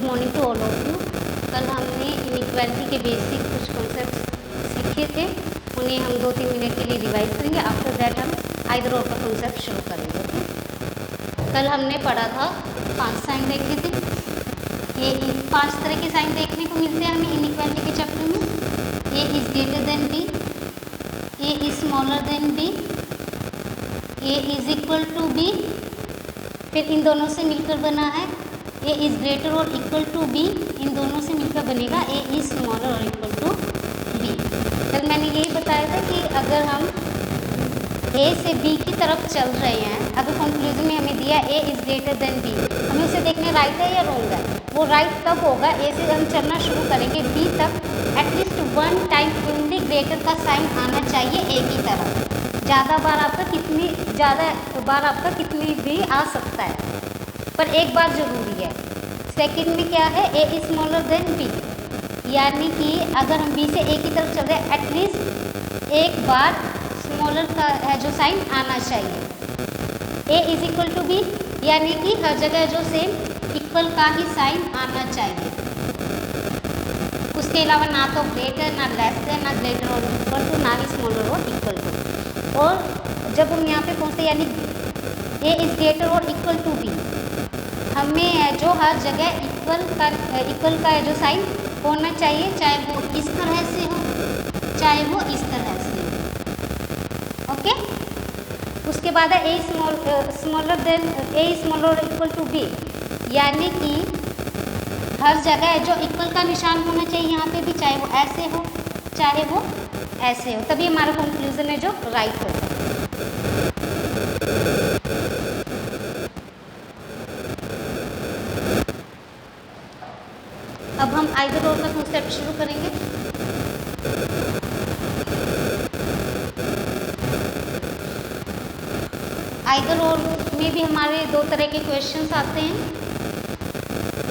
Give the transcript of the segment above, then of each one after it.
Morning to all of you. कल हमने inequality के बेसिक कुछ कॉन्सेप्ट सीखे थे, उन्हें हम 2-3 मिनट के लिए रिवाइज करेंगे। आफ्टर दैट हम आइदर और का कॉन्सेप्ट शुरू करेंगे। ओके, कल हमने पढ़ा था 5 साइन देखे थे। ये 5 तरह के साइन देखने को मिलते हैं हमें इनइक्वालिटी के चैप्टर में। A is greater than B, A is smaller than B, A is equal to B, फिर इन दोनों से मिलकर बना है ए इज़ ग्रेटर और इक्वल टू बी, इन दोनों से मिलकर बनेगा ए इज़ स्मॉलर और इक्वल टू बी। कल मैंने यही बताया था कि अगर हम ए से बी की तरफ चल रहे हैं, अगर कंक्लूजन में हमें दिया A is greater than B, हमें उसे देखना राइट है या रॉन्ग है। वो राइट तब होगा ए से हम चलना शुरू करेंगे बी तक, एटलीस्ट 1 टाइम ओनली ग्रेटर का साइन आना चाहिए ए की तरफ। ज़्यादा बार आपका कितनी भी आ सकता है, पर एक बार ज़रूरी है। सेकंड में क्या है, A is smaller than B, यानी कि अगर हम बी से ए की तरफ चल रहे हैं, एटलीस्ट एक बार स्मॉलर का है जो साइन आना चाहिए। ए इज इक्वल टू बी, यानी कि हर जगह जो सेम इक्वल का ही साइन आना चाहिए। उसके अलावा ना तो ग्रेटर, ना लेस देन, ना ग्रेटर और इक्वल टू, ना ही स्मॉलर और इक्वल टू। और जब हम यहाँ पे पहुँचते हैं यानी ए इज ग्रेटर और इक्वल टू बी, हमें जो हर जगह इक्वल का जो साइन होना चाहिए, चाहे वो इस तरह से हो चाहे वो इस तरह से हो। ओके, उसके बाद है A smaller than A smaller equal to B, यानी कि हर जगह जो इक्वल का निशान होना चाहिए यहाँ पे भी, चाहे वो ऐसे हो चाहे वो ऐसे हो, तभी हमारा कंक्लूजन है जो राइट होगा। अब हम आइदर और का कॉन्सेप्ट शुरू करेंगे। आइदर और में भी हमारे 2 तरह के क्वेश्चंस आते हैं।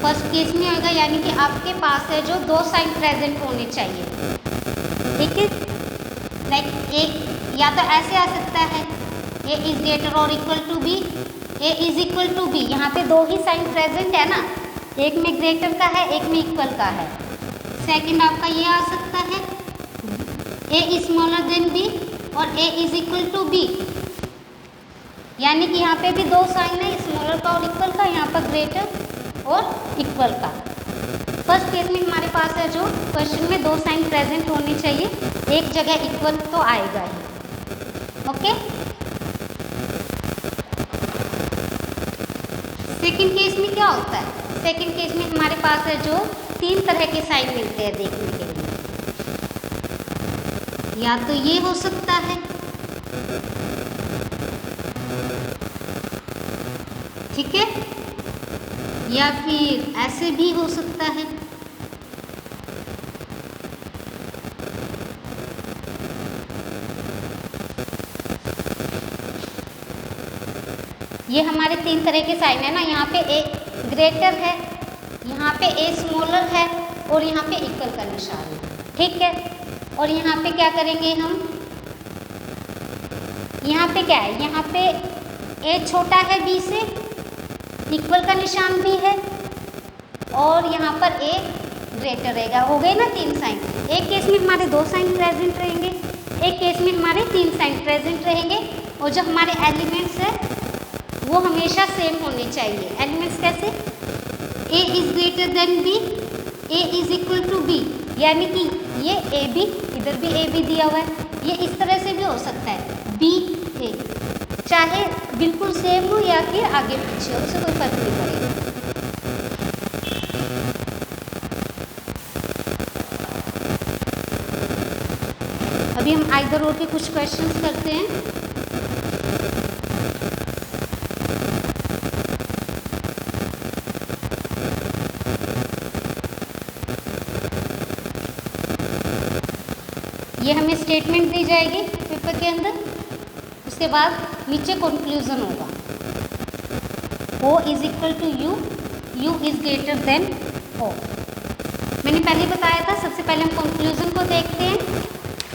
फर्स्ट केस में होगा यानी कि आपके पास है जो 2 साइन प्रेजेंट होने चाहिए। ठीक है, लाइक एक या तो ऐसे आ सकता है ए इज ग्रेटर और equal to B, A is equal to B, यहाँ पे 2 ही साइन प्रेजेंट है ना, एक में ग्रेटर का है एक में इक्वल का है। सेकंड आपका ये आ सकता है A is smaller than B और ए इज इक्वल टू बी, यानी कि यहाँ पे भी 2 साइन है, स्मॉलर का और इक्वल का, यहाँ पर ग्रेटर और इक्वल का। फर्स्ट केस में हमारे पास है जो क्वेश्चन में 2 साइन प्रेजेंट होने चाहिए, एक जगह इक्वल तो आएगा ही। ओके, सेकंड केस में क्या होता है, सेकंड केस में हमारे पास है जो 3 तरह के साइन मिलते हैं देखने के लिए। या तो ये हो सकता है, ठीक है, या फिर ऐसे भी हो सकता है। ये हमारे 3 तरह के साइन है ना, यहाँ पे ए ग्रेटर है, यहाँ पे ए स्मॉलर है और यहाँ पे इक्वल का निशान है। ठीक है, और यहाँ पे क्या करेंगे हम, यहाँ पे क्या है, यहाँ पे ए छोटा है बी से, इक्वल का निशान भी है, और यहाँ पर ए ग्रेटर रहेगा। हो गए ना 3 साइन। एक केस में हमारे 2 साइन प्रेजेंट रहेंगे, एक केस में हमारे 3 साइन प्रेजेंट रहेंगे, और जो हमारे एलिमेंट्स है वो हमेशा सेम होने चाहिए। एलिमेंट्स कैसे, A is greater than B, A is equal to B, यानी कि ये ए बी, इधर भी ए बी दिया हुआ है, ये इस तरह से भी हो सकता है बी ए, चाहे बिल्कुल सेम हो या फिर आगे पीछे हो, उससे कोई फर्क नहीं पड़ेगा। अभी हम आइदर और के कुछ क्वेश्चंस करते हैं। ये हमें स्टेटमेंट दी जाएगी पेपर के अंदर, उसके बाद नीचे कंक्लूजन होगा। O is equal to U, U is greater than O. मैंने पहले बताया था, सबसे पहले हम कंक्लूजन को देखते हैं,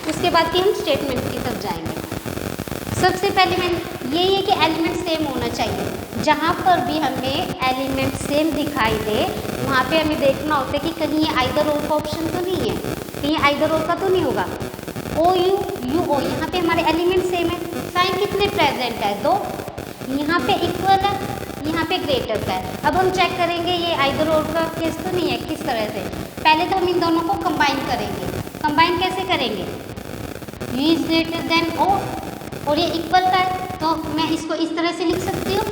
उसके बाद कि हम स्टेटमेंट की तरफ जाएंगे। सबसे पहले यही है कि एलिमेंट सेम होना चाहिए। जहाँ पर भी हमें एलिमेंट सेम दिखाई दे वहाँ पे हमें देखना होता है कि कहीं ये आइदर और का ऑप्शन तो नहीं है, कहीं आइदर और का तो नहीं होगा। ओ यू यू ओ, यहाँ पे हमारे एलिमेंट सेम है, साइन कितने प्रेजेंट है, 2, यहाँ पे इक्वल है, यहाँ पे ग्रेटर का है। अब हम चेक करेंगे ये आइदर और का केस तो नहीं है। किस तरह से? पहले तो हम इन दोनों को कंबाइन करेंगे। कंबाइन कैसे करेंगे? u इज ग्रेटर देन ओ और ये इक्वल का है, तो मैं इसको इस तरह से लिख सकती हूँ,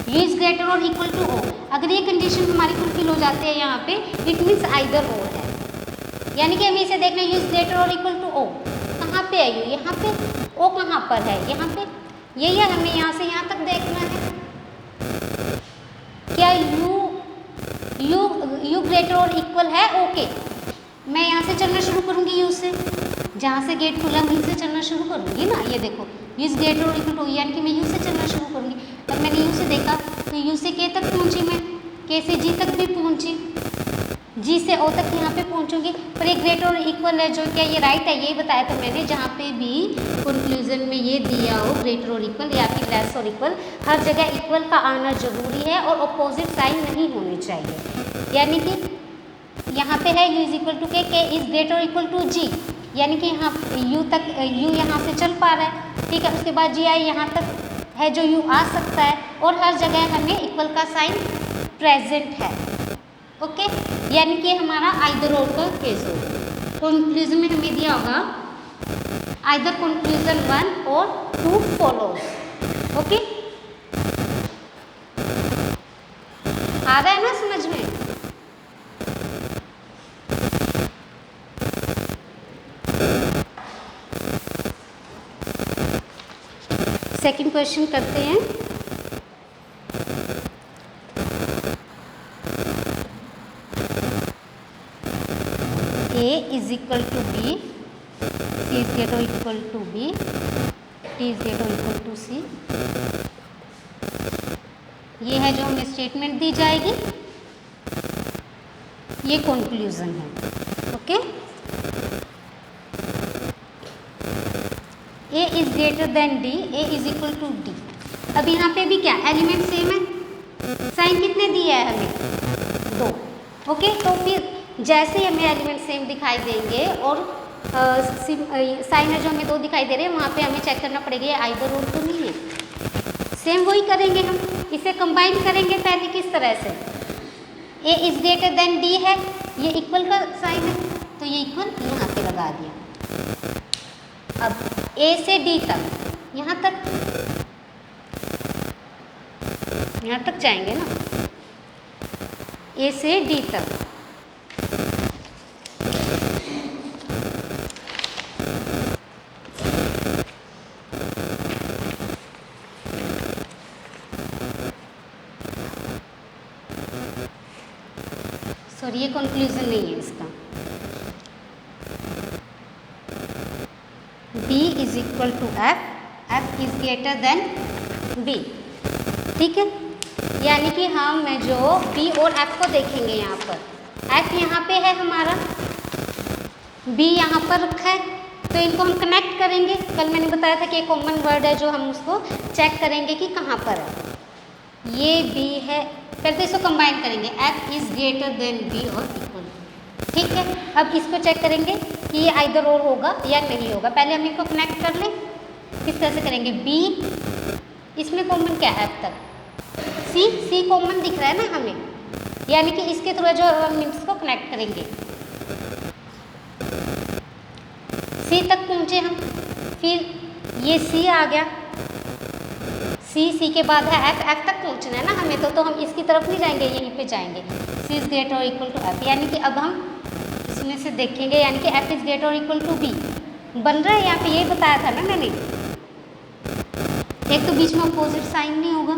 u इज ग्रेटर और इक्वल टू ओ। अगर ये कंडीशन हमारी फुलफिल हो जाती है यहाँ पे, इट मीन्स आइदर ओ है, यानी कि हमें इसे देखना है u इज ग्रेटर और इक्वल टू ओ। कहाँ पे है u? यहाँ पे। o कहाँ पर है? यहाँ पे। यही है, हमें यहाँ से यहाँ तक देखना है। क्या u ग्रेटर और इक्वल है o के? मैं यहाँ से चलना शुरू करूँगी u से, जहाँ से गेट खुला वहीं से चलना शुरू करूँगी ना। ये देखो u इज ग्रेटर और इक्वल टू, यानी कि मैं u से चलना शुरू करूँगी। अब मैंने u से देखा तो u से k तक पहुँची, मैं k से g तक भी पहुँची, g से o तक यहाँ पे पहुँचूंगी। पर ये ग्रेटर और इक्वल है, जो क्या ये राइट है? यही बताया था मैंने, जहाँ पे भी कंक्लूजन में ये दिया हो ग्रेटर और इक्वल या फिर लेस और इक्वल, हर जगह इक्वल का आना जरूरी है और अपोजिट साइन नहीं होनी चाहिए। यानी कि यहाँ पे है u is equal to k is greater और इक्वल टू g, यानी कि यहाँ u यहाँ से चल पा रहा है, ठीक है। उसके बाद जी आई यहाँ तक है जो u आ सकता है, और हर जगह हमें इक्वल का साइन प्रेजेंट है। ओके, यानी कि हमारा आइदर और का केस होगा। कंक्लूजन में हमें दिया होगा आइदर कंक्लूजन 1 और 2 फॉलोज। ओके, आ रहा है ना समझ में? सेकंड क्वेश्चन करते हैं। A is equal to B, C is greater or equal to B, T is greater or equal to C। ये है जो हमें स्टेटमेंट दी जाएगी, ये कंक्लूजन है। Okay, A is greater than D, A is equal to D। अब यहाँ पे भी क्या एलिमेंट सेम है, साइन कितने दिए है हमें? 2। ओके, तो फिर जैसे ही हमें एलिमेंट सेम दिखाई देंगे और साइन है जो हमें 2 दिखाई दे रहे हैं, वहाँ पे हमें चेक करना पड़ेगा ये आइदर और तो नहीं है। सेम वही करेंगे हम, इसे कंबाइन करेंगे पहले। किस तरह से? A is greater then D है, ये इक्वल का साइन है, तो ये इक्वल यहाँ पे लगा दिया। अब A से D तक, यहाँ तक जाएंगे ना, A से D तक। सॉरी, ये कंक्लूजन नहीं है इसका। B is equal to F, F is greater than B, ठीक है। यानी कि हम जो B और F को देखेंगे, यहाँ पर F यहाँ पे है हमारा, B यहाँ पर रखा है, तो इनको हम कनेक्ट करेंगे। कल मैंने बताया था कि एक कॉमन वर्ड है जो हम उसको चेक करेंगे कि कहाँ पर है। ये B है, पहले तो इसको कंबाइन करेंगे, F is greater than B और इक्वल, ठीक है। अब इसको चेक करेंगे कि ये आइदर और होगा या नहीं होगा। पहले हम इनको कनेक्ट कर लें। किस तरह से करेंगे? B, इसमें कॉमन क्या है? F तक C कॉमन दिख रहा है ना हमें, यानी कि इसके थ्रू जो हम इसको कनेक्ट करेंगे, C तक पहुँचे हम, फिर ये C आ गया, C के बाद है F तक पहुँचना है ना हमें, तो हम इसकी तरफ नहीं जाएंगे, यहीं पे जाएंगे। C इज ग्रेटर और इक्वल टू F, यानी कि अब हम इसमें से देखेंगे, यानी कि F इज ग्रेटर और इक्वल टू B बन रहा है। यहाँ पे यही बताया था ना मैंने, एक तो बीच में अपोजिट साइन नहीं होगा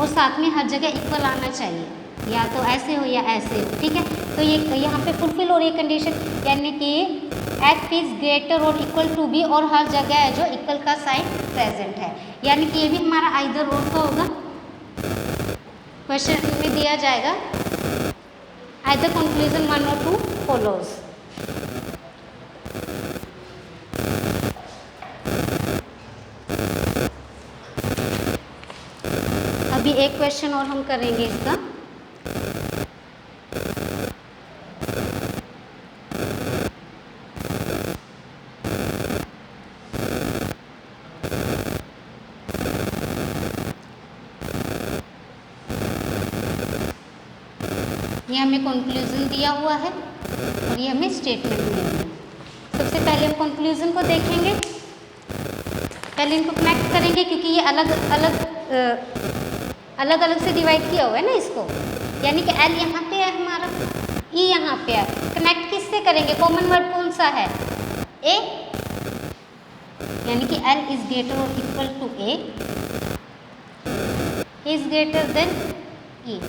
और साथ में हर जगह इक्वल आना चाहिए, या तो ऐसे हो या ऐसे हो, ठीक है। तो ये यहाँ पे फुलफिल हो रही है कंडीशन, यानी कि F इज ग्रेटर और इक्वल टू B और हर जगह है जो इक्वल का साइन प्रेजेंट है, यानी कि ये भी हमारा आइदर और का होगा। क्वेश्चन में दिया जाएगा आइदर कंक्लूजन 1 और 2 फॉलोज। अभी एक क्वेश्चन और हम करेंगे इसका। ये हमें कंक्लूजन दिया हुआ है और ये हमें स्टेटमेंट दिया है। सबसे पहले हम कंक्लूजन को देखेंगे, पहले इनको कनेक्ट करेंगे क्योंकि ये अलग अलग से डिवाइड किया हुआ है ना इसको, यानी कि एल यहाँ पे है हमारा, ई यहाँ पे है। कनेक्ट किससे करेंगे, कॉमन वर्ड कौन सा है, ए, यानी कि एल इज ग्रेटर और equal to A is greater than E.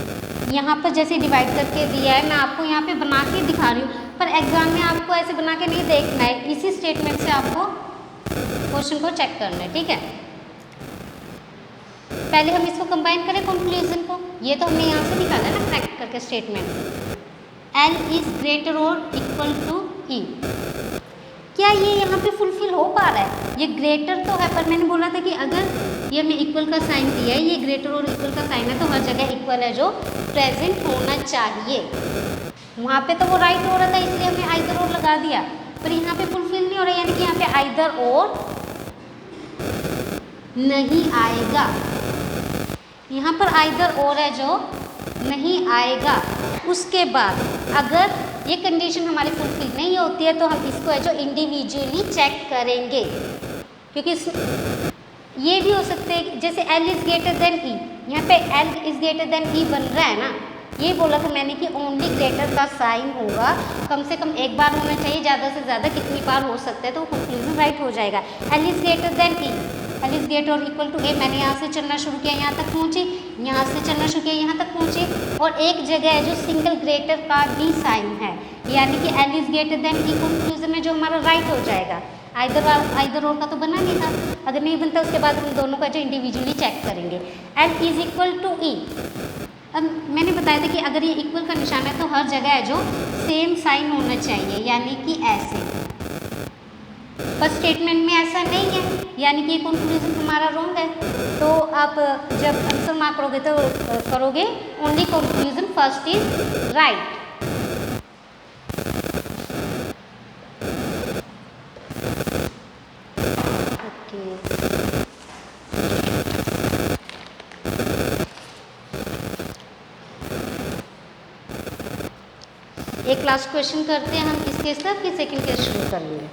यहाँ पर जैसे डिवाइड करके दिया है, मैं आपको यहाँ पे बना के दिखा रही हूँ, पर एग्जाम में आपको ऐसे बना के नहीं देखना है, इसी स्टेटमेंट से आपको क्वेश्चन को चेक करना है, ठीक है। पहले हम इसको कंबाइन करें कंक्लूजन को, ये तो हमने यहाँ से निकाला है ना कनेक्ट करके स्टेटमेंट, एल इज ग्रेटर और इक्वल टू ई। क्या ये यहाँ पे फुलफिल हो पा रहा है, ये ग्रेटर तो है, पर मैंने बोला था कि अगर ये हमें इक्वल का साइन दिया है, ये ग्रेटर और इक्वल का साइन है, तो हर जगह इक्वल है जो प्रेजेंट होना चाहिए। वहाँ पे तो वो राइट हो रहा था इसलिए हमने आइदर और लगा दिया, पर यहाँ पे फुलफिल नहीं हो रहा, यानी कि यहाँ पे आइदर और नहीं आएगा, यहाँ पर आइदर और है जो नहीं आएगा। उसके बाद अगर ये कंडीशन हमारी फुलफिल नहीं होती है तो हम इसको है जो इंडिविजुअली चेक करेंगे, क्योंकि ये भी हो सकते हैं जैसे L is greater than E, यहाँ पे एल इज ग्रेटर देन ई बन रहा है ना, ये बोला था मैंने कि ओनली ग्रेटर का साइन होगा, कम से कम एक बार होना चाहिए, ज़्यादा से ज़्यादा कितनी बार हो सकता है, तो कंक्लूजन राइट हो जाएगा। L is greater than E, L is greater और इक्वल टू ए, मैंने यहाँ से चलना शुरू किया यहाँ तक पहुँची, यहाँ से चलना शुरू किया यहाँ तक पहुँची, और एक जगह है जो सिंगल ग्रेटर का भी साइन है, यानी कि L is greater than E conclusion में जो हमारा राइट हो जाएगा। आइदर और का तो बना नहीं था, अगर नहीं बनता उसके बाद हम दोनों का जो इंडिविजुअली चेक करेंगे। एल इज इक्वल टू ई, अब मैंने बताया था कि अगर ये इक्वल का निशान है तो हर जगह है जो सेम साइन होना चाहिए, यानी कि ऐसे, पर स्टेटमेंट में ऐसा नहीं है, यानी कि कंक्लूजन हमारा रॉन्ग है। तो आप जब आंसर मार्क करोगे तो करोगे only conclusion first is right. एक लास्ट क्वेश्चन करते हैं हम इस केस का, फिर सेकंड केस शुरू कर लेंगे।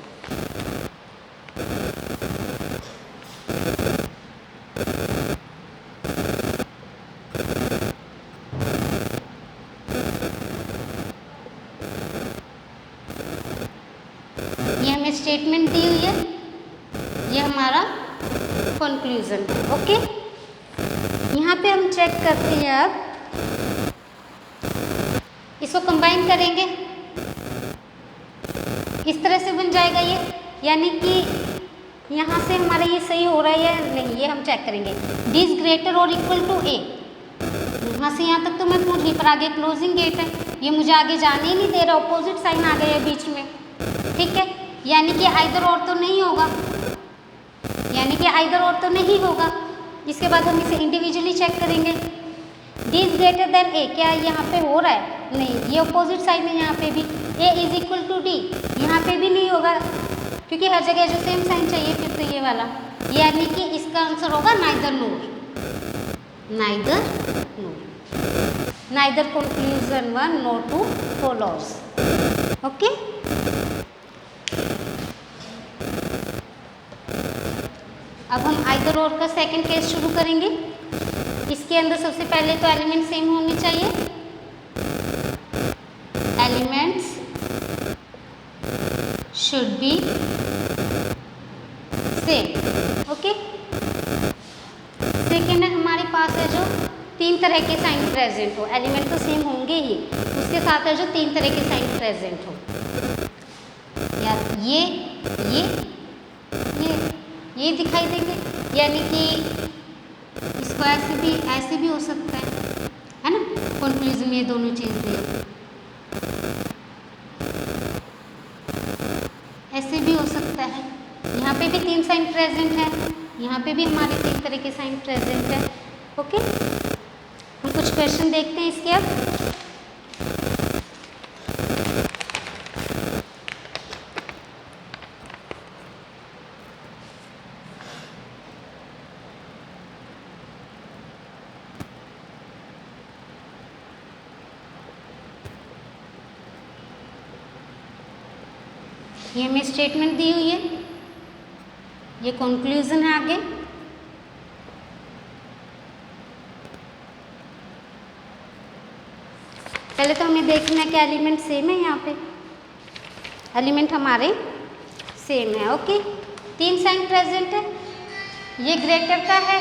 ये हमें स्टेटमेंट दी हुई है, ये हमारा कंक्लूजन, ओके। यहाँ पे हम चेक करते हैं, अब इसको कंबाइन करेंगे, इस तरह से बन जाएगा ये, यानी कि यहाँ से हमारा ये सही हो रहा है या नहीं, ये हम चेक करेंगे। डी इज ग्रेटर और इक्वल टू ए, यहाँ से यहाँ तक तो मैं पूछ गई, पर आगे क्लोजिंग गेट है, ये मुझे आगे जाने ही नहीं दे रहा, ऑपोजिट साइन आ गया है बीच में, ठीक है, यानी कि आइदर और तो नहीं होगा, यानी कि आइदर और तो नहीं होगा। इसके बाद हम इसे इंडिविजुअली चेक करेंगे। डी इज ग्रेटर देन ए, क्या यहाँ पे हो रहा है, नहीं, ये अपोजिट साइड में, यहाँ पे भी ए इज इक्वल टू डी, यहाँ पे भी नहीं होगा, क्योंकि हर जगह जो सेम साइन चाहिए फिर तो ये वाला, यानी कि इसका आंसर होगा नाइदर नोर, नाइदर नोर, नाइदर कंक्लूजन 1 नोर 2 फॉलोज, ओके। अब हम आइदर और का सेकंड केस शुरू करेंगे। इसके अंदर सबसे पहले तो एलिमेंट सेम होने चाहिए, elements should be same, okay. Second है हमारे पास है जो 3 तरह के साइन प्रेजेंट हो, एलिमेंट तो सेम होंगे ही, उसके साथ है जो 3 तरह के साइन प्रेजेंट हो, या ये दिखाई देंगे, यानी कि इसको ऐसे भी हो सकता है ना, कंक्लूजन में ये दोनों चीज़ें ऐसे भी हो सकता है। यहाँ पे भी 3 साइन प्रेजेंट है, यहाँ पे भी हमारे 3 तरह के साइन प्रेजेंट है, ओके। क्वेश्चन देखते हैं इसके अब। ये हमें स्टेटमेंट दी हुई है, ये कंक्लूजन है आगे। पहले तो हमें देखना है कि एलिमेंट सेम है, यहाँ पे एलिमेंट हमारे सेम है। ओके, 3 साइन प्रेजेंट है, ये ग्रेटर का है,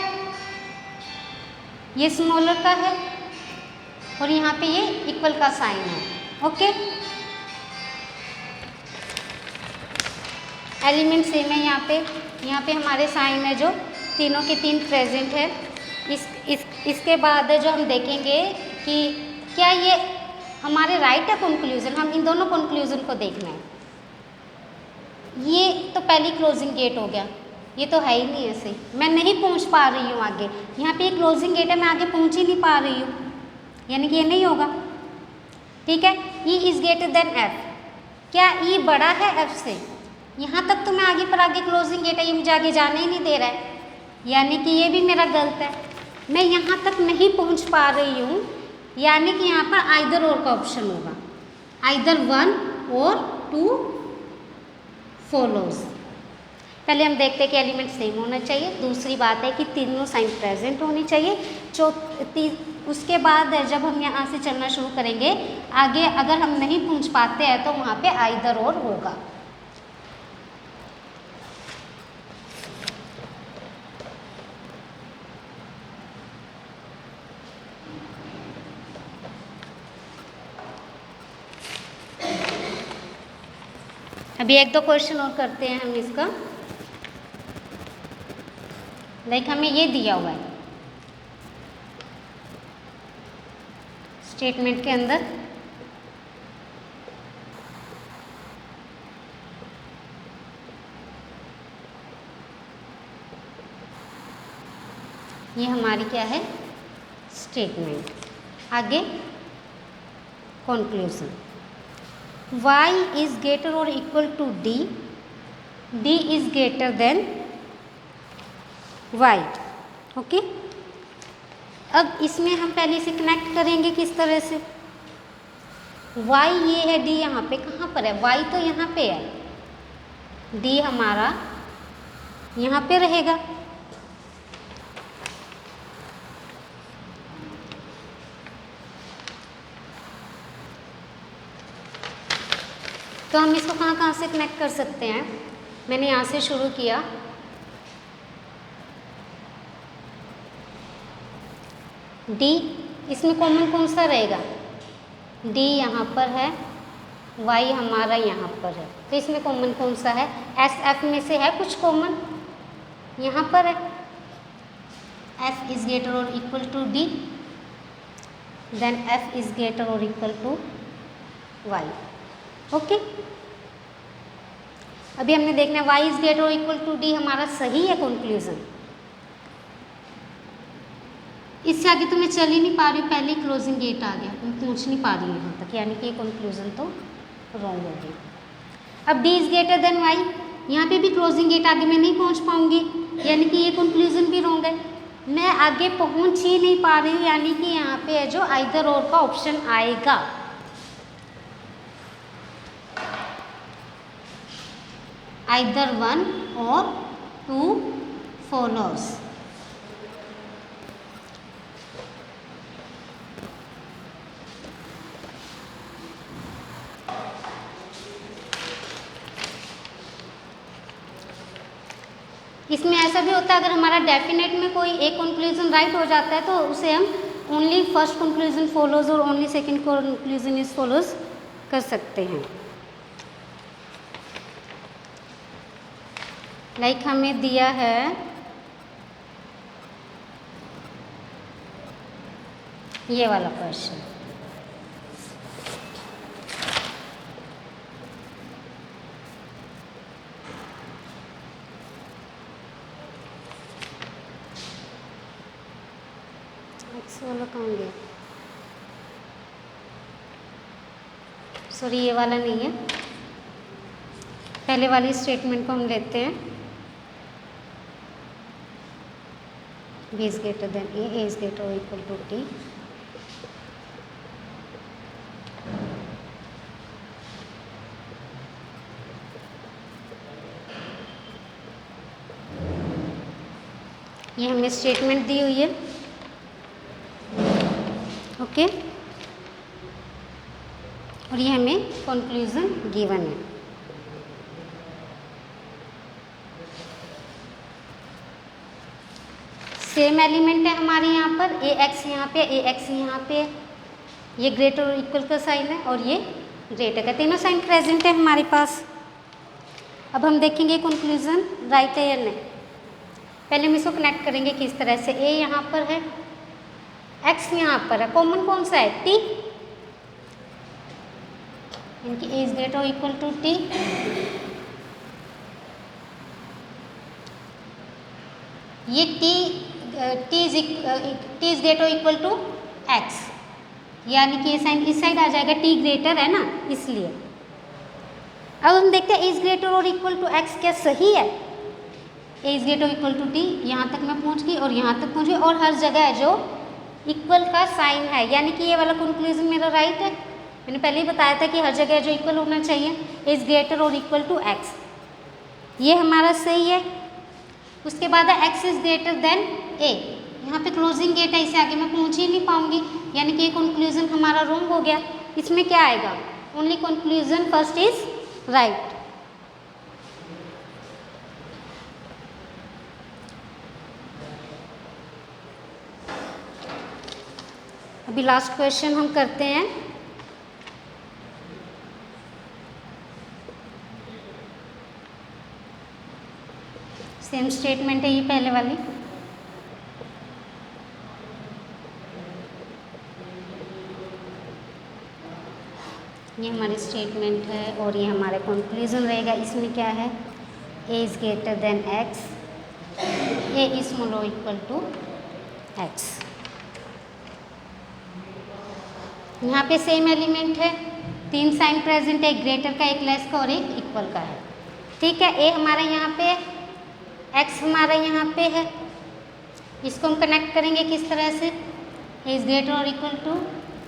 ये स्मॉलर का है और यहाँ पे ये इक्वल का साइन है। ओके, एलिमेंट सेम है यहाँ पे हमारे साइन है जो तीनों के 3 प्रेजेंट है। इसके बाद जो हम देखेंगे कि क्या ये हमारे राइट है कंक्लूजन, हम इन दोनों कंक्लूजन को देखना है। ये तो पहली क्लोजिंग गेट हो गया, ये तो है ही नहीं ऐसे, मैं नहीं पहुंच पा रही हूँ आगे। यहाँ पे एक क्लोजिंग गेट है, मैं आगे पहुंच ही नहीं पा रही हूँ, यानी कि ये नहीं होगा। ठीक है, E is greater then F, क्या ई बड़ा है एफ से? यहाँ तक तो मैं आगे पर आगे क्लोजिंग गेट है, ये मुझे आगे जाने ही नहीं दे रहा है, यानी कि ये भी मेरा गलत है। मैं यहाँ तक नहीं पहुँच पा रही हूँ, यानी कि यहाँ पर आइदर और का ऑप्शन होगा, आइदर 1 और 2 फॉलोज। पहले हम देखते हैं कि एलिमेंट सेम होना चाहिए, दूसरी बात है कि तीनों साइन प्रेजेंट होनी चाहिए। उसके बाद जब हम यहाँ से चलना शुरू करेंगे आगे, अगर हम नहीं पहुँच पाते हैं तो वहाँ पे आइदर और होगा। अभी 1-2 क्वेश्चन और करते हैं हम इसका। लाइक हमें ये दिया हुआ है स्टेटमेंट के अंदर, ये हमारी क्या है स्टेटमेंट। आगे conclusion, y is greater or equal to d, d is greater than y। Okay, अब इसमें हम पहले इसे कनेक्ट करेंगे किस तरह से। y ये है, d यहाँ पे कहाँ पर है, y तो यहाँ पे है, d हमारा यहाँ पे रहेगा। तो हम इसको कहाँ कहाँ से कनेक्ट कर सकते हैं। मैंने यहाँ से शुरू किया, D इसमें कॉमन कौन सा रहेगा, D यहाँ पर है, Y हमारा यहाँ पर है, तो इसमें कॉमन कौन सा है, S F में से है कुछ कॉमन, यहाँ पर है F इज ग्रेटर और equal to D, then F is greater और इक्वल टू Y। ओके, अभी हमने देखना है y इज ग्रेटर और इक्वल टू d हमारा सही है कंक्लूजन। इससे आगे तो मैं चल ही नहीं पा रही हूँ, पहले ही क्लोजिंग गेट आ गया, मैं पहुँच नहीं पा रही हूँ यहाँ तक, यानी कि ये कंक्लूजन तो रॉन्ग हो गया। अब d is greater then y, यहाँ पे भी क्लोजिंग गेट आगे मैं नहीं पहुँच पाऊँगी, यानी कि ये कंक्लूजन भी रॉन्ग है, मैं आगे पहुँच ही नहीं पा रही हूँ, यानी कि यहाँ पे है जो आइदर और का ऑप्शन आएगा। Either 1 or 2 follows। इसमें ऐसा भी होता है, अगर हमारा डेफिनेट में कोई एक कंक्लूजन राइट हो जाता है तो उसे हम ओनली फर्स्ट कंक्लूजन फॉलोज और only second conclusion is follows कर सकते हैं। लाइक हमें दिया है ये वाला क्वेश्चन, एक्स वाला कहाँ गया, सॉरी ये वाला नहीं है, पहले वाली स्टेटमेंट को हम लेते हैं। B is greater than A is greater or equal to T। ये हमें स्टेटमेंट दी हुई है, ओके, और ये हमें कंक्लूजन गिवन है। सेम एलिमेंट है हमारे यहाँ पर, ए एक्स यहाँ पे, ए एक्स यहाँ पे, ये ग्रेटर और इक्वल का साइन है और ये ग्रेटर का, तीनों साइन प्रेजेंट है हमारे पास। अब हम देखेंगे कंक्लूजन राइट है या नहीं। पहले हम इसको कनेक्ट करेंगे किस तरह से, ए यहाँ पर है, एक्स यहाँ पर है, कॉमन कौन सा है, टी, इनकी ए इज ग्रेटर और इक्वल टू टी। ये T is greater equal to X, यानी कि ये साइन इस साइड आ जाएगा, टी ग्रेटर है ना इसलिए। अब हम देखते हैं इज ग्रेटर और इक्वल टू एक्स क्या सही है, A is greater equal to T, यहाँ तक मैं पहुँच गई और यहाँ तक पहुँच गई, और हर जगह है जो इक्वल का साइन है, यानी कि ये वाला कंक्लूजन मेरा राइट है। मैंने पहले ही बताया था कि हर जगह जो इक्वल होना चाहिए, ए इज ग्रेटर और इक्वल टू एक्स, ये हमारा सही है। उसके बाद है एक्स इज ग्रेटर देन ए, यहाँ पे क्लोजिंग गेट है, इसे आगे मैं पहुँच ही नहीं पाऊँगी, यानी कि ये कंक्लूजन हमारा रॉन्ग हो गया। इसमें क्या आएगा, only conclusion first is right. अभी लास्ट क्वेश्चन हम करते हैं। सेम स्टेटमेंट है ये पहले वाली, ये हमारी स्टेटमेंट है और ये हमारा कंक्लूजन रहेगा। इसमें क्या है, A is greater than X, A is small और इक्वल टू एक्स। यहाँ पे सेम एलिमेंट है, तीन साइन प्रेजेंट है, एक ग्रेटर का, एक लेस का और एक इक्वल का है, ठीक है। ए हमारा यहाँ पे, एक्स हमारा यहाँ पे है, इसको हम कनेक्ट करेंगे किस तरह से, ए इज ग्रेटर और equal to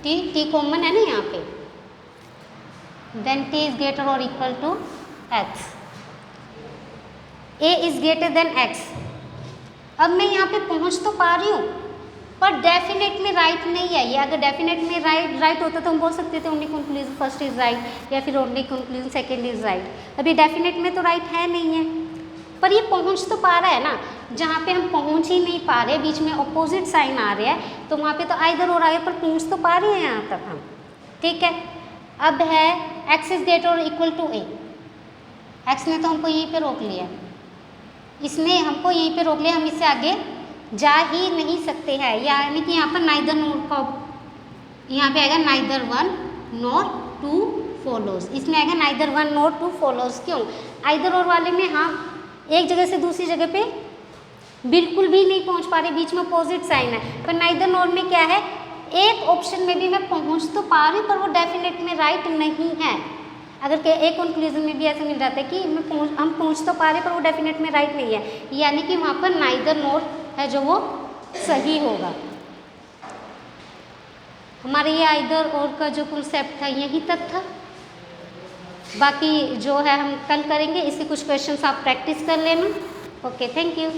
T, T common है ना यहाँ पे, देन टी इज ग्रेटर और equal to X, A is greater than X. अब मैं यहाँ पे पहुँच तो पा रही हूँ पर डेफिनेट में राइट नहीं है ये। अगर डेफिनेट में राइट होता तो हम बोल सकते थे only conclusion first is right या फिर only conclusion second is right. अभी डेफिनेट में तो राइट है नहीं है, पर ये पहुंच तो पा रहा है ना। जहाँ पे हम पहुंच ही नहीं पा रहे, बीच में अपोजिट साइन आ रहा है, तो वहाँ पे तो आइदर और आगे, पर पहुंच तो पा रहे हैं यहाँ तक हम, ठीक है। अब है एक्स इज ग्रेटर और इक्वल टू ए, एक्स ने तो हमको यहीं पे रोक लिया, इसने हमको यहीं पे रोक लिया, हम इससे आगे जा ही नहीं सकते हैं। यानी कि यहाँ पर नाइदर नोर का, यहाँ पे आएगा neither one nor two follows, इसमें आएगा neither one nor two follows. क्यों, आइदर और वाले में हम एक जगह से दूसरी जगह पे बिल्कुल भी नहीं पहुँच पा रहे, बीच में अपोजिट साइन है। पर नाइदर नॉर में क्या है, एक ऑप्शन में भी मैं पहुँच तो पा रही हूँ पर वो डेफिनेट में राइट नहीं है। अगर एक कंक्लूजन में भी ऐसा मिल जाता है कि हम पहुँच तो पा रहे पर वो डेफिनेट में राइट नहीं है, यानी कि वहाँ पर नाइदर नॉर है जो वो सही होगा। हमारे ये आइदर और का जो कॉन्सेप्ट था यहीं तक था, बाकी जो है हम कल करेंगे। इससे कुछ क्वेश्चंस आप प्रैक्टिस कर लेना। Okay, thank you.